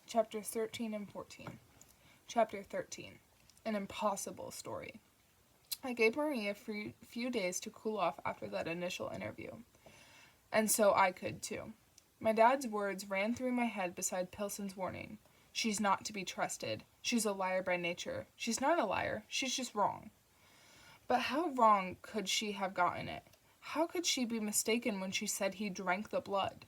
Chapter 13 and 14. Chapter 13. An impossible story. I gave Marie a few days to cool off after that initial interview. And so I could too. My dad's words ran through my head beside Pilson's warning. She's not to be trusted. She's a liar by nature. She's not a liar. She's just wrong. But how wrong could she have gotten it? How could she be mistaken when she said he drank the blood?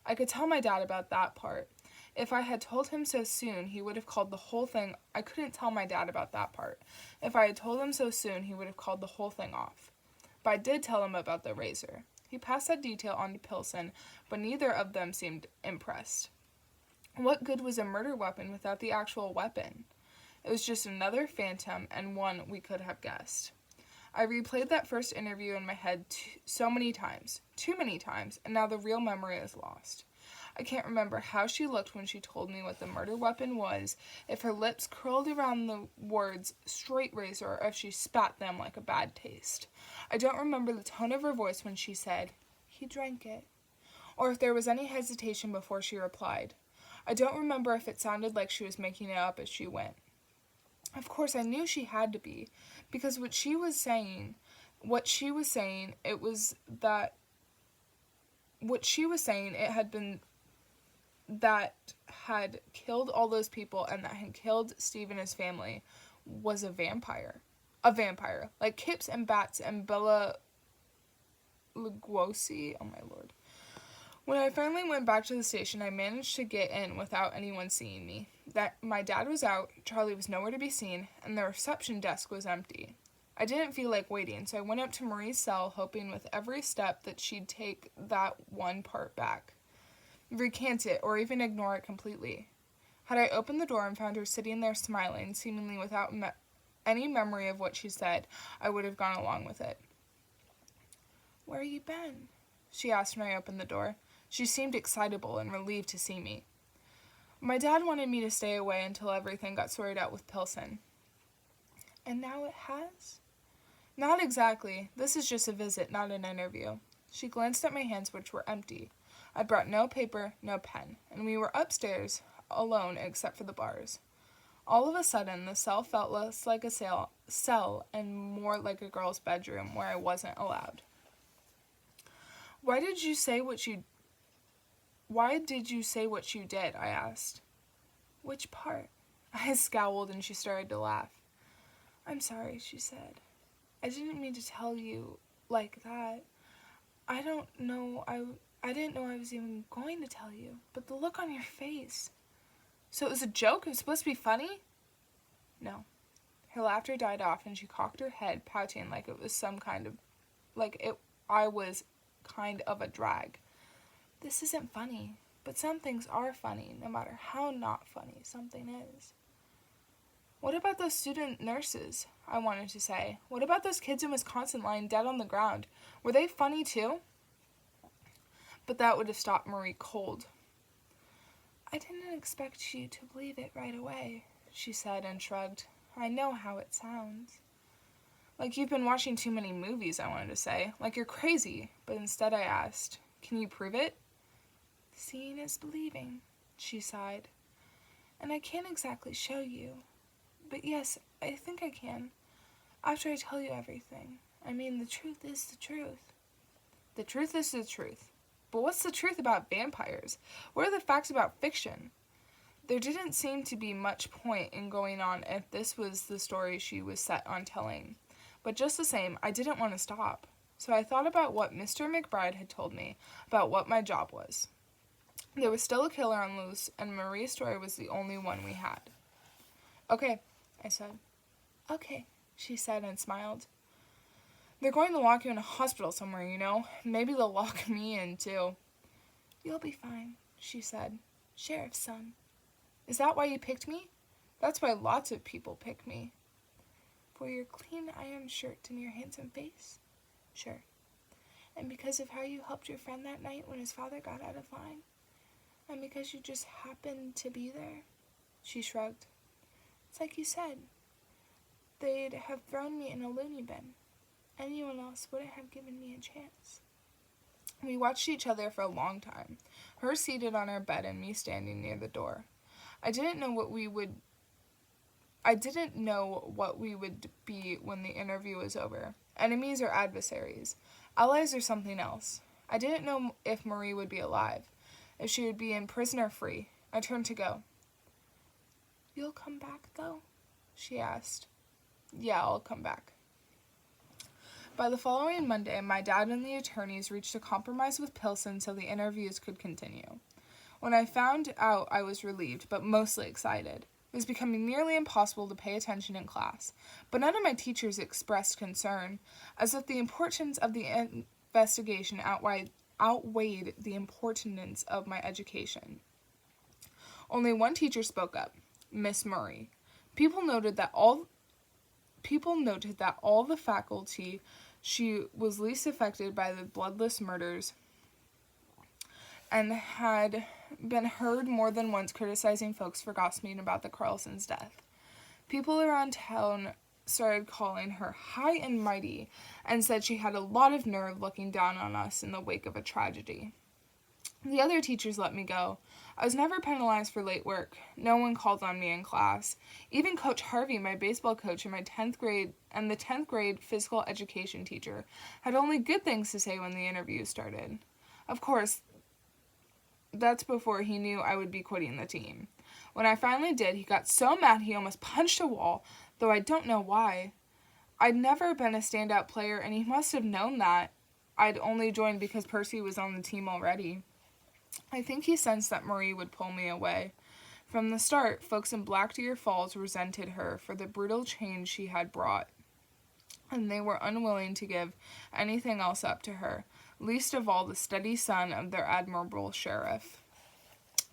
I could tell my dad about that part. If I had told him so soon, he would have called the whole thing. I couldn't tell my dad about that part. If I had told him so soon, he would have called the whole thing off. But I did tell him about the razor. He passed that detail on to Pilson, but neither of them seemed impressed. What good was a murder weapon without the actual weapon? It was just another phantom, and one we could have guessed. I replayed that first interview in my head so many times, too many times, and now the real memory is lost. I can't remember how she looked when she told me what the murder weapon was, if her lips curled around the words straight razor, or if she spat them like a bad taste. I don't remember the tone of her voice when she said, "He drank it," or if there was any hesitation before she replied. I don't remember if it sounded like she was making it up as she went. Of course, I knew she had to be, because what she was saying, it had been that had killed all those people and that had killed Steve and his family was a vampire. A vampire. Like Kips and Bats and Bela Lugosi. Oh my lord. When I finally went back to the station, I managed to get in without anyone seeing me. That my dad was out, Charlie was nowhere to be seen, and the reception desk was empty. I didn't feel like waiting, so I went up to Marie's cell, hoping with every step that she'd take that one part back. Recant it, or even ignore it completely. Had I opened the door and found her sitting there smiling, seemingly without any memory of what she said, I would have gone along with it. "Where you been?" she asked when I opened the door. She seemed excitable and relieved to see me. My dad wanted me to stay away until everything got sorted out with Pilson. "And now it has?" "Not exactly. This is just a visit, not an interview." She glanced at my hands, which were empty. I brought no paper, no pen, and we were upstairs, alone except for the bars. All of a sudden, the cell felt less like a cell and more like a girl's bedroom where I wasn't allowed. Why did you say what you did?" I asked. "Which part?" I scowled and she started to laugh. "I'm sorry," she said. "I didn't mean to tell you like that. I didn't know I was even going to tell you, but the look on your face." "So it was a joke? It was supposed to be funny?" "No." Her laughter died off and she cocked her head, pouting like it was I was kind of a drag. "This isn't funny, but some things are funny, no matter how not funny something is." "What about those student nurses?" I wanted to say. "What about those kids in Wisconsin lying dead on the ground? Were they funny too?" But that would have stopped Marie cold. "I didn't expect you to believe it right away," she said and shrugged. "I know how it sounds." "Like you've been watching too many movies," I wanted to say. "Like you're crazy." But instead I asked, "Can you prove it?" "Seeing is believing," she sighed. "And I can't exactly show you. But yes, I think I can. After I tell you everything. I mean, the truth is the truth." "The truth is the truth. But what's the truth about vampires? What are the facts about fiction?" There didn't seem to be much point in going on if this was the story she was set on telling. But just the same, I didn't want to stop. So I thought about what Mr. McBride had told me about what my job was. There was still a killer on loose, and Marie's story was the only one we had. "Okay," I said. "Okay," she said and smiled. "They're going to lock you in a hospital somewhere, you know. Maybe they'll lock me in, too." "You'll be fine," she said. "Sheriff's son." "Is that why you picked me?" "That's why lots of people pick me." "For your clean iron shirt and your handsome face?" "Sure." "And because of how you helped your friend that night when his father got out of line? And because you just happened to be there?" She shrugged. "It's like you said. They'd have thrown me in a loony bin. Anyone else wouldn't have given me a chance." We watched each other for a long time, her seated on her bed and me standing near the door. I didn't know what we would be when the interview was over. Enemies or adversaries. Allies or something else. I didn't know if Marie would be alive, if she would be in prison or free. I turned to go. "You'll come back, though?" she asked. "Yeah, I'll come back." By the following Monday, my dad and the attorneys reached a compromise with Pilsen so the interviews could continue. When I found out, I was relieved, but mostly excited. It was becoming nearly impossible to pay attention in class, but none of my teachers expressed concern, as if the importance of the investigation outweighed the importance of my education. Only one teacher spoke up, Miss Murray. People noted that all the faculty she was least affected by the bloodless murders and had been heard more than once criticizing folks for gossiping about the Carlsons' death. People around town started calling her high and mighty and said she had a lot of nerve looking down on us in the wake of a tragedy. The other teachers let me go. I was never penalized for late work. No one called on me in class. Even Coach Harvey, my baseball coach, and the 10th grade physical education teacher had only good things to say when the interview started. Of course, that's before he knew I would be quitting the team. When I finally did, he got so mad he almost punched a wall, though I don't know why. I'd never been a standout player, and he must have known that. I'd only joined because Percy was on the team already. I think he sensed that Marie would pull me away. From the start, folks in Black Deer Falls resented her for the brutal change she had brought, and they were unwilling to give anything else up to her, least of all the steady son of their admirable sheriff.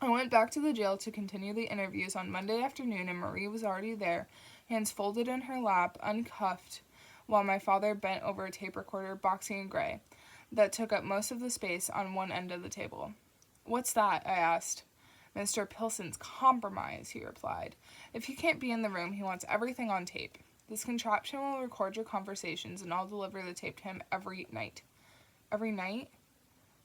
I went back to the jail to continue the interviews on Monday afternoon, and Marie was already there, hands folded in her lap, uncuffed, while my father bent over a tape recorder, boxy and gray, that took up most of the space on one end of the table. "What's that?" I asked. "Mr. Pilsen's compromise," he replied. "If he can't be in the room, he wants everything on tape. This contraption will record your conversations, and I'll deliver the tape to him every night." "Every night?"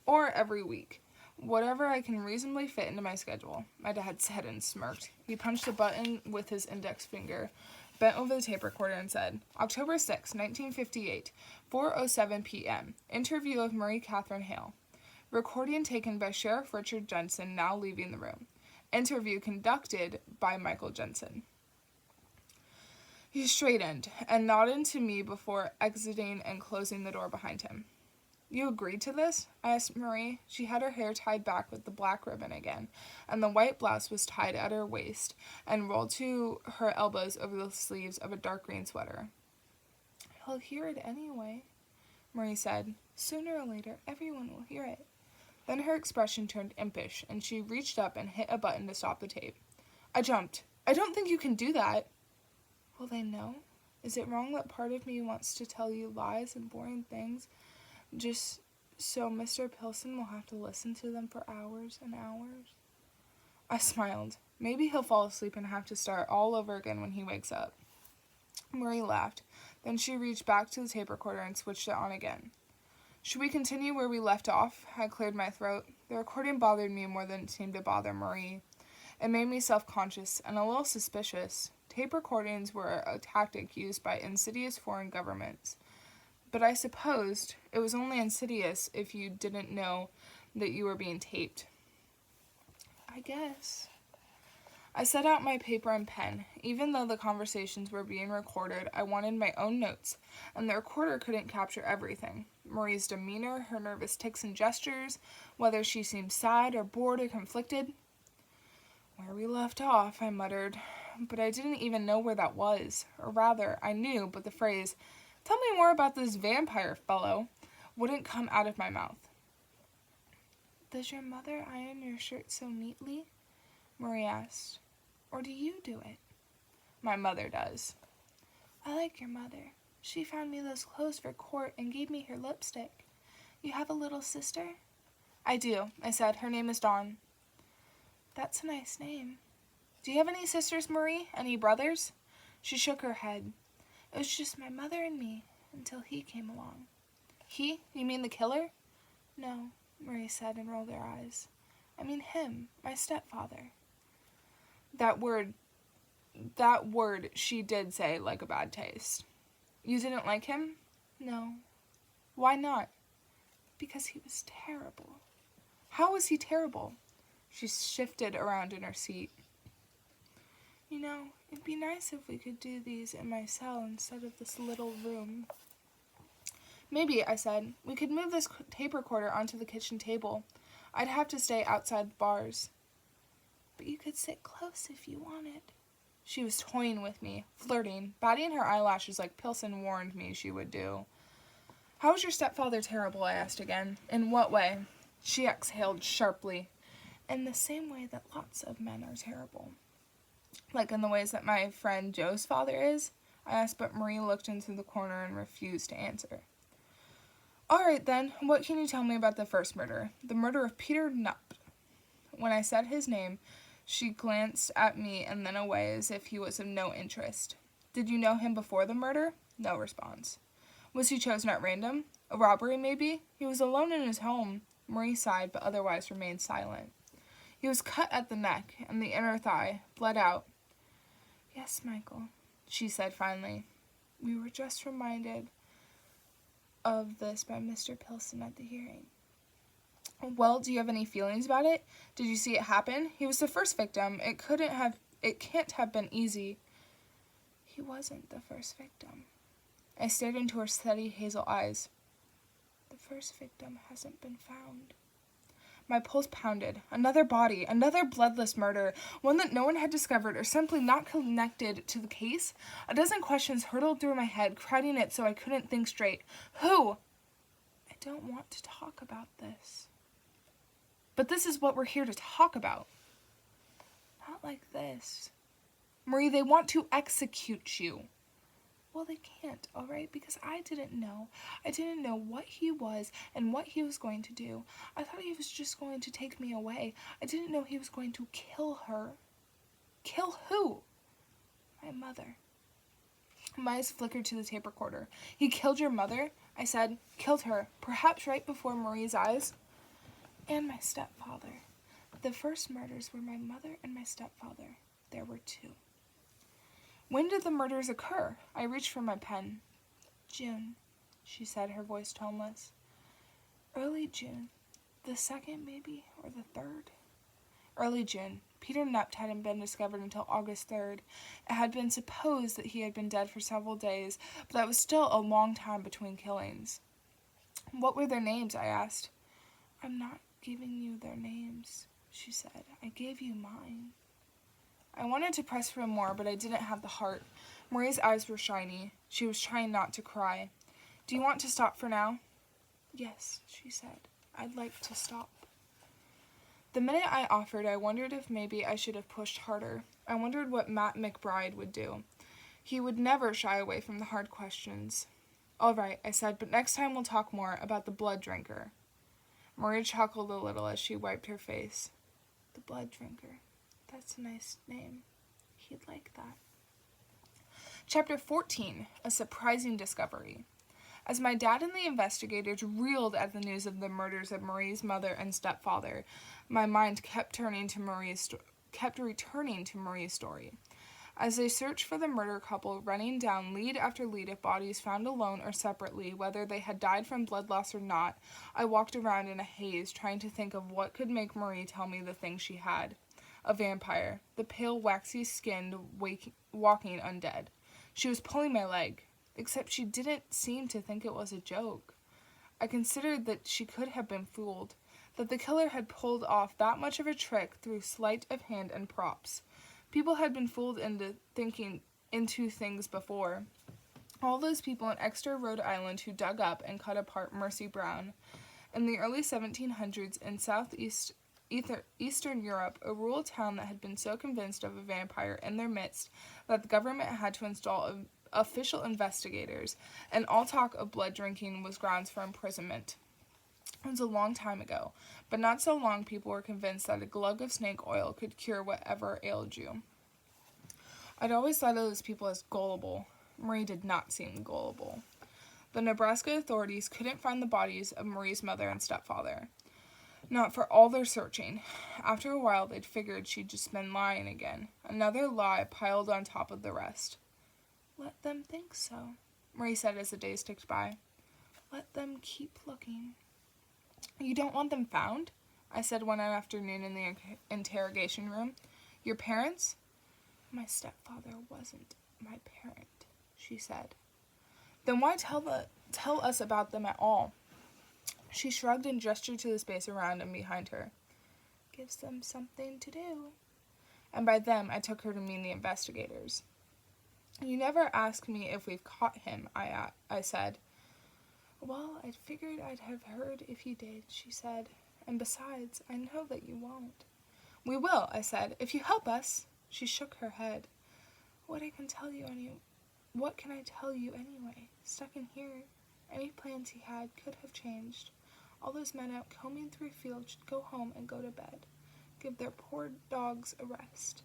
"Or every week. Whatever I can reasonably fit into my schedule," my dad said and smirked. He punched a button with his index finger, bent over the tape recorder, and said, "October 6, 1958, 4:07 p.m. Interview of Marie Catherine Hale. Recording taken by Sheriff Richard Jensen, now leaving the room. Interview conducted by Michael Jensen." He straightened and nodded to me before exiting and closing the door behind him. "You agreed to this?" I asked Marie. She had her hair tied back with the black ribbon again, and the white blouse was tied at her waist and rolled to her elbows over the sleeves of a dark green sweater. "He'll hear it anyway," Marie said. "Sooner or later, everyone will hear it." Then her expression turned impish, and she reached up and hit a button to stop the tape. I jumped. "I don't think you can do that." "Will they know? Is it wrong that part of me wants to tell you lies and boring things, just so Mr. Pilsen will have to listen to them for hours and hours?" I smiled. "Maybe he'll fall asleep and have to start all over again when he wakes up." Marie laughed. Then she reached back to the tape recorder and switched it on again. "Should we continue where we left off?" I cleared my throat. The recording bothered me more than it seemed to bother Marie. It made me self-conscious and a little suspicious. Tape recordings were a tactic used by insidious foreign governments. But I supposed it was only insidious if you didn't know that you were being taped. I guess. I set out my paper and pen. Even though the conversations were being recorded, I wanted my own notes, and the recorder couldn't capture everything. Marie's demeanor, her nervous tics and gestures, whether she seemed sad or bored or conflicted. "Where we left off," I muttered, but I didn't even know where that was. Or rather, I knew, but the phrase, "Tell me more about this vampire fellow," wouldn't come out of my mouth. "Does your mother iron your shirt so neatly?" Marie asked. "Or do you do it?" "My mother does." "I like your mother. She found me those clothes for court and gave me her lipstick. You have a little sister?" "I do," I said. "Her name is Dawn." "That's a nice name. Do you have any sisters, Marie? Any brothers?" She shook her head. "It was just my mother and me, until he came along." "He? You mean the killer?" "No," Marie said and rolled her eyes. "I mean him, my stepfather." That word she did say like a bad taste. You didn't like him? No. Why not? Because he was terrible. How was he terrible? She shifted around in her seat. You know, it'd be nice if we could do these in my cell instead of this little room. Maybe, I said, we could move this tape recorder onto the kitchen table. I'd have to stay outside the bars. But you could sit close if you wanted. She was toying with me, flirting, batting her eyelashes like Pilson warned me she would do. How was your stepfather terrible? I asked again. In what way? She exhaled sharply. In the same way that lots of men are terrible. Like in the ways that my friend Joe's father is? I asked, but Marie looked into the corner and refused to answer. All right, then, what can you tell me about the first murder? The murder of Peter Knupp. When I said his name, she glanced at me and then away as if he was of no interest. Did you know him before the murder? No response. Was he chosen at random? A robbery, maybe? He was alone in his home. Marie sighed, but otherwise remained silent. He was cut at the neck, and the inner thigh bled out. Yes, Michael, she said finally. We were just reminded of this by Mr. Pilson at the hearing. Well, do you have any feelings about it? Did you see it happen? He was the first victim. It can't have been easy. He wasn't the first victim. I stared into her steady hazel eyes. The first victim hasn't been found. My pulse pounded. Another body, another bloodless murder, one that no one had discovered or simply not connected to the case. A dozen questions hurtled through my head, crowding it so I couldn't think straight. Who? I don't want to talk about this. But this is what we're here to talk about. Not like this. Marie, they want to execute you. Well, they can't, all right, because I didn't know. I didn't know what he was and what he was going to do. I thought he was just going to take me away. I didn't know he was going to kill her. Kill who? My mother. My eyes flickered to the tape recorder. He killed your mother? I said, killed her, perhaps right before Marie's eyes. And my stepfather. The first murders were my mother and my stepfather. There were two. When did the murders occur? I reached for my pen. June, she said, her voice toneless. Early June. The 2nd, maybe, or the 3rd? Early June. Peter Knupp hadn't been discovered until August 3rd. It had been supposed that he had been dead for several days, but that was still a long time between killings. What were their names? I asked. I'm not giving you their names, she said. I gave you mine. I wanted to press for more, but I didn't have the heart. Marie's eyes were shiny. She was trying not to cry. Do you want to stop for now? Yes, she said. I'd like to stop. The minute I offered, I wondered if maybe I should have pushed harder. I wondered what Matt McBride would do. He would never shy away from the hard questions. All right, I said, but next time we'll talk more about the blood drinker. Marie chuckled a little as she wiped her face. The blood drinker. That's a nice name. He'd like that. Chapter 14, A Surprising Discovery. As my dad and the investigators reeled at the news of the murders of Marie's mother and stepfather, my mind kept returning to Marie's story. As they searched for the murder couple, running down lead after lead of bodies found alone or separately, whether they had died from blood loss or not, I walked around in a haze, trying to think of what could make Marie tell me the thing she had. A vampire, the pale, waxy-skinned, walking undead. She was pulling my leg, except she didn't seem to think it was a joke. I considered that she could have been fooled, that the killer had pulled off that much of a trick through sleight of hand and props. People had been fooled into things before. All those people in Exeter, Rhode Island, who dug up and cut apart Mercy Brown. In the early 1700s, in Eastern Europe, a rural town that had been so convinced of a vampire in their midst that the government had to install official investigators, and all talk of blood drinking was grounds for imprisonment. It was a long time ago, but not so long people were convinced that a glug of snake oil could cure whatever ailed you. I'd always thought of those people as gullible. Marie did not seem gullible. The Nebraska authorities couldn't find the bodies of Marie's mother and stepfather. Not for all their searching. After a while, they'd figured she'd just been lying again. Another lie piled on top of the rest. Let them think so, Marie said as the days ticked by. Let them keep looking. You don't want them found? I said one afternoon in the interrogation room. Your parents? My stepfather wasn't my parent, she said. Then why tell us about them at all? She shrugged and gestured to the space around and behind her. Gives them something to do. And by them, I took her to mean the investigators. You never asked me if we've caught him, I said. Well, I figured I'd have heard if you did, she said. And besides, I know that you won't. We will, I said, if you help us. She shook her head. What can I tell you anyway? Stuck in here. Any plans he had could have changed. All those men out combing through fields should go home and go to bed. Give their poor dogs a rest.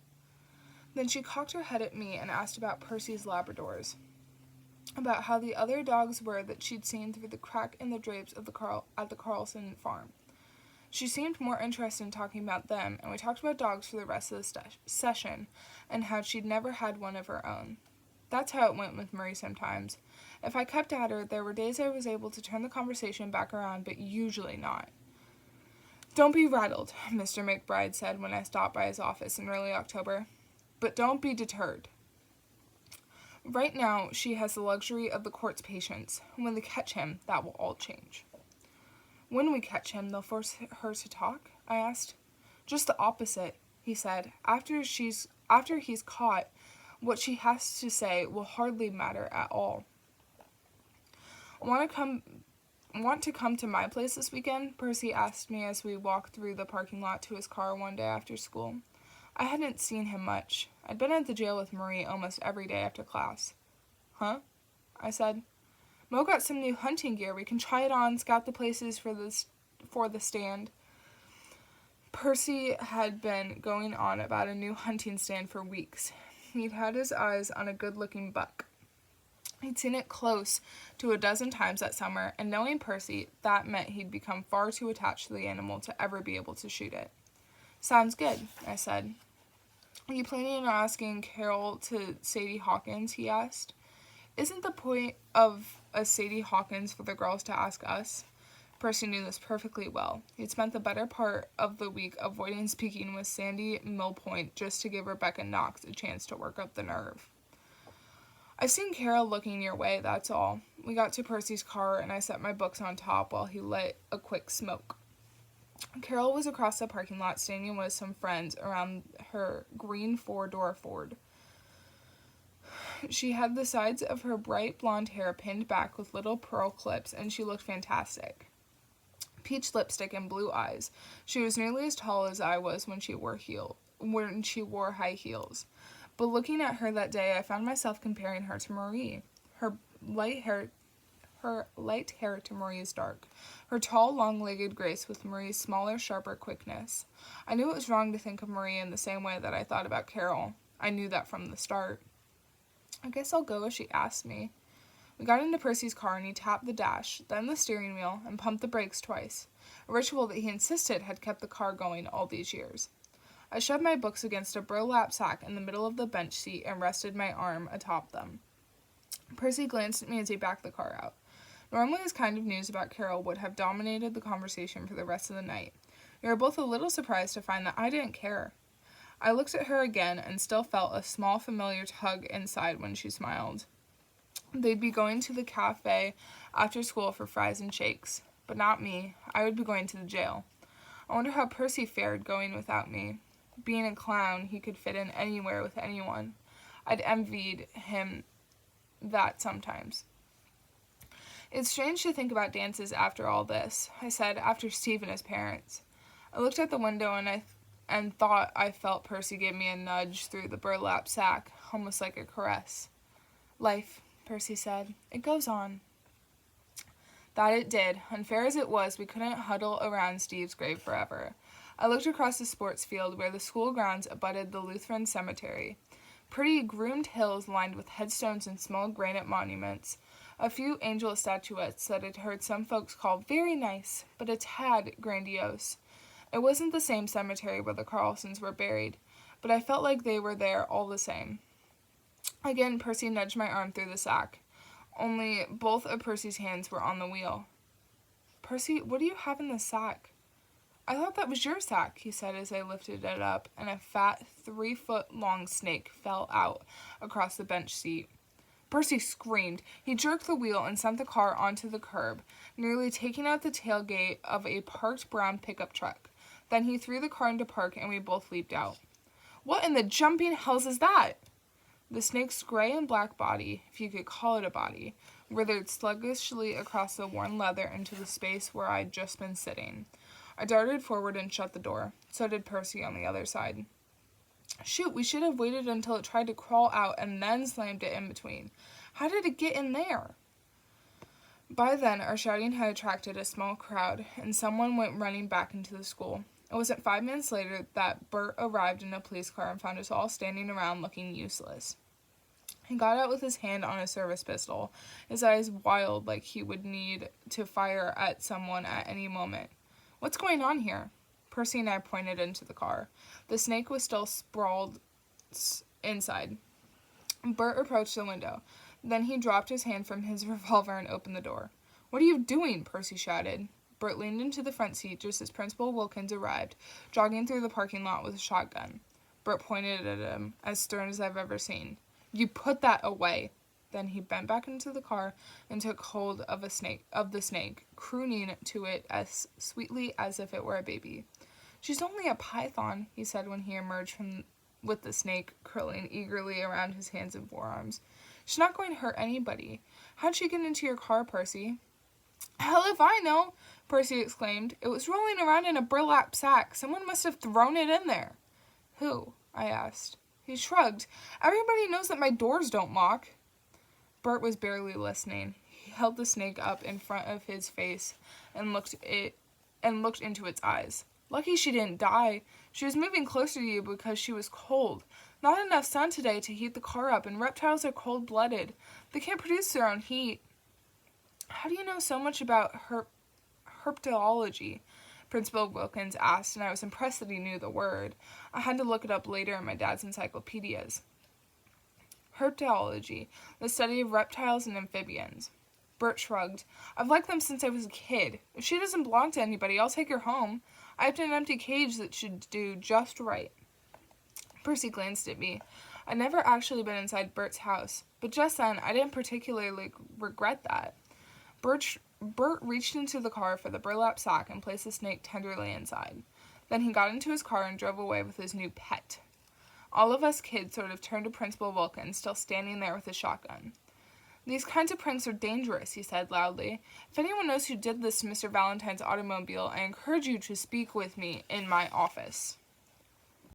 Then she cocked her head at me and asked about Percy's Labradors, about how the other dogs were that she'd seen through the crack in the drapes of at the Carlson farm. She seemed more interested in talking about them, and we talked about dogs for the rest of the session, and how she'd never had one of her own. That's how it went with Marie sometimes. If I kept at her, there were days I was able to turn the conversation back around, but usually not. Don't be rattled, Mr. McBride said when I stopped by his office in early October. But don't be deterred. Right now, she has the luxury of the court's patience. When they catch him, that will all change. When we catch him, they'll force her to talk? I asked. Just the opposite, he said. After he's caught, what she has to say will hardly matter at all. Want to come to my place this weekend? Percy asked me as we walked through the parking lot to his car one day after school. I hadn't seen him much. I'd been at the jail with Marie almost every day after class. Huh? I said. Mo got some new hunting gear. We can try it on, scout the places for the stand. Percy had been going on about a new hunting stand for weeks. He'd had his eyes on a good-looking buck. He'd seen it close to 12 times that summer, and knowing Percy, that meant he'd become far too attached to the animal to ever be able to shoot it. Sounds good, I said. Are you planning on asking Carol to Sadie Hawkins, he asked. Isn't the point of a Sadie Hawkins for the girls to ask us? Percy knew this perfectly well. He'd spent the better part of the week avoiding speaking with Sandy Millpoint just to give Rebecca Knox a chance to work up the nerve. I've seen Carol looking your way, that's all. We got to Percy's car, and I set my books on top while he lit a quick smoke. Carol was across the parking lot standing with some friends around her green four-door Ford. She had the sides of her bright blonde hair pinned back with little pearl clips, and she looked fantastic. Peach lipstick and blue eyes. She was nearly as tall as I was when she wore high heels. But looking at her that day, I found myself comparing her to Marie. Her light hair to Marie's dark. Her tall, long-legged grace with Marie's smaller, sharper quickness. I knew it was wrong to think of Marie in the same way that I thought about Carol. I knew that from the start. I guess I'll go as she asked me. We got into Percy's car and he tapped the dash, then the steering wheel, and pumped the brakes twice, a ritual that he insisted had kept the car going all these years. I shoved my books against a burlap sack in the middle of the bench seat and rested my arm atop them. Percy glanced at me as he backed the car out. Normally this kind of news about Carol would have dominated the conversation for the rest of the night. We were both a little surprised to find that I didn't care. I looked at her again and still felt a small familiar tug inside when she smiled. They'd be going to the cafe after school for fries and shakes, but not me. I would be going to the jail. I wonder how Percy fared going without me. Being a clown, he could fit in anywhere with anyone. I'd envied him that sometimes. It's strange to think about dances after all this, I said, after Steve and his parents. I looked out the window and thought I felt Percy give me a nudge through the burlap sack, almost like a caress. Life, Percy said. It goes on. That it did. Unfair as it was, we couldn't huddle around Steve's grave forever. I looked across the sports field where the school grounds abutted the Lutheran cemetery. Pretty groomed hills lined with headstones and small granite monuments. A few angel statuettes that I'd heard some folks call very nice, but a tad grandiose. It wasn't the same cemetery where the Carlsons were buried, but I felt like they were there all the same. Again, Percy nudged my arm through the sack. Only both of Percy's hands were on the wheel. Percy, what do you have in the sack? I thought that was your sack, he said as I lifted it up, and a fat, 3-foot-long snake fell out across the bench seat. Percy screamed. He jerked the wheel and sent the car onto the curb, nearly taking out the tailgate of a parked brown pickup truck. Then he threw the car into park, and we both leaped out. What in the jumping hells is that? The snake's gray and black body, if you could call it a body, withered sluggishly across the worn leather into the space where I'd just been sitting. I darted forward and shut the door. So did Percy on the other side. Shoot, we should have waited until it tried to crawl out and then slammed it in between. How did it get in there? By then, our shouting had attracted a small crowd, and someone went running back into the school. It wasn't 5 minutes later that Bert arrived in a police car and found us all standing around looking useless. He got out with his hand on a service pistol, his eyes wild like he would need to fire at someone at any moment. What's going on here? Percy and I pointed into the car. The snake was still sprawled inside. Bert approached the window. Then he dropped his hand from his revolver and opened the door. What are you doing? Percy shouted. Bert leaned into the front seat just as Principal Wilkins arrived, jogging through the parking lot with a shotgun. Bert pointed at him, as stern as I've ever seen. You put that away. Then he bent back into the car and took hold of the snake, crooning to it as sweetly as if it were a baby. She's only a python, he said when he emerged with the snake curling eagerly around his hands and forearms. She's not going to hurt anybody. How'd she get into your car, Percy? Hell if I know, Percy exclaimed. It was rolling around in a burlap sack. Someone must have thrown it in there. Who? I asked. He shrugged. Everybody knows that my doors don't lock. Bert was barely listening. He held the snake up in front of his face and looked into its eyes. Lucky she didn't die. She was moving closer to you because she was cold. Not enough sun today to heat the car up, and reptiles are cold-blooded. They can't produce their own heat. How do you know so much about herpetology? Principal Wilkins asked, and I was impressed that he knew the word. I had to look it up later in my dad's encyclopedias. Herpetology, the study of reptiles and amphibians. Bert shrugged. I've liked them since I was a kid. If she doesn't belong to anybody, I'll take her home. I have an empty cage that should do just right. Percy glanced at me. I'd never actually been inside Bert's house, but just then I didn't particularly regret that. Bert reached into the car for the burlap sack and placed the snake tenderly inside. Then he got into his car and drove away with his new pet. All of us kids sort of turned to Principal Wilkins, still standing there with his shotgun. These kinds of pranks are dangerous, he said loudly. If anyone knows who did this to Mr. Valentine's automobile, I encourage you to speak with me in my office.